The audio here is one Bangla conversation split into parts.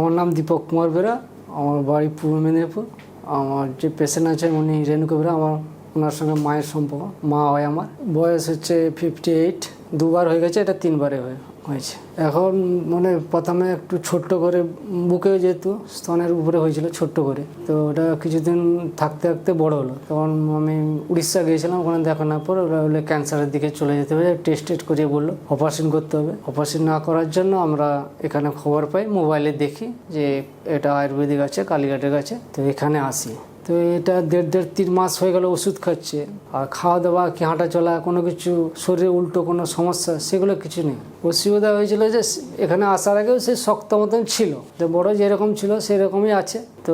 আমার নাম দীপক কুমার বেরা, আমার বাড়ি পূর্ব মেদিনীপুর। আমার যে পেশেন্ট আছে উনি রেণুকা বেরা, ওনার সঙ্গে মায়ের সম্পর্ক, মা হয় আমার। বয়স হচ্ছে 58, 2বার হয়ে গেছে, এটা 3বারে হয়েছে। এখন মানে প্রথমে একটু ছোট্ট করে বুকে, যেহেতু স্তনের উপরে হয়েছিল ছোট্ট করে, তো ওটা কিছুদিন থাকতে থাকতে বড় হলো। তখন আমি উড়িষ্যা গিয়েছিলাম, ওখানে দেখানোর পর ওরা বলে ক্যান্সারের দিকে চলে যেতে হবে, টেস্ট করিয়ে বললো অপারেশন করতে হবে। অপারেশন না করার জন্য আমরা এখানে খবর পাই, মোবাইলে দেখি যে এটা আয়ুর্বেদিক আছে কালীঘাটের কাছে, তো এখানে আসি। তো এটা 1.5-3 মাস হয়ে গেল ওষুধ খাচ্ছে, আর খাওয়া দাওয়া কি হাঁটা চলা কোনো কিছু, শরীরে উল্টো কোনো সমস্যা সেগুলো কিছু নেই। অসুবিধা হয়েছিল যে এখানে আসার আগেও সে শক্ত মতন ছিল, যে বড় যেরকম ছিল সেরকমই আছে। তো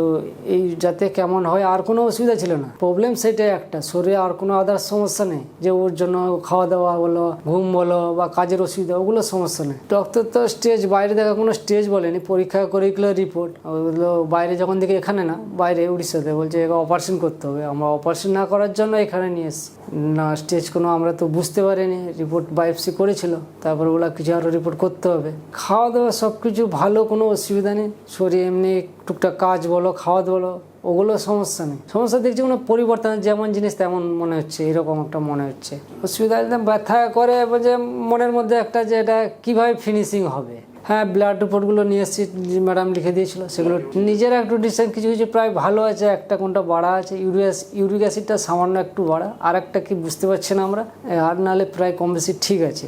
এই যাতে কেমন হয়, আর কোনো অসুবিধা ছিল না। প্রবলেম সেটাই একটা, শরীরে আর কোনো আদার সমস্যা নেই, যে ওর জন্য খাওয়া দাওয়া বলো, ঘুম বলো বা কাজের অসুবিধা, ওগুলো সমস্যা নেই। ডক্টর তো স্টেজ বাইরে দেখা কোনো স্টেজ বলেনি, পরীক্ষা করেগুলো রিপোর্ট ওগুলো বাইরে যখন দেখে, এখানে না বাইরে উড়িষ্যাতে, বলছে অপারেশন করতে হবে। আমরা অপারেশন না করার জন্য এখানে নিয়ে এসেছি। না স্টেজ কোনো আমরা তো বুঝতে পারিনি, রিপোর্ট বায়োপসি করেছিল, তারপর ওগুলো কিছু আরও রিপোর্ট করতে হবে। খাওয়া দাওয়া সব কিছু ভালো, কোনো অসুবিধা নেই। শরীর এমনি টুকটাক কাজ বলো, খাওয়া বলো, ওগুলো সমস্যা নেই। সমস্যা দেখছি কোনো পরিবর্তন, যেমন জিনিস তেমন মনে হচ্ছে, এরকম একটা মনে হচ্ছে। অসুবিধা একদম ব্যথা করে, যে মনের মধ্যে একটা যে এটা কীভাবে ফিনিশিং হবে। হ্যাঁ, ব্লাড রিপোর্টগুলো নিয়ে এসেছি, ম্যাডাম লিখে দিয়েছিল, সেগুলো নিজের একটু ডিসিশন, কিছু কিছু প্রায় ভালো আছে, একটা কোনটা বাড়া আছে, ইউরিক অ্যাসিডটা সামান্য একটু বাড়া, আর একটা কি বুঝতে পারছি না আমরা, আর নাহলে প্রায় কম বেশি ঠিক আছে।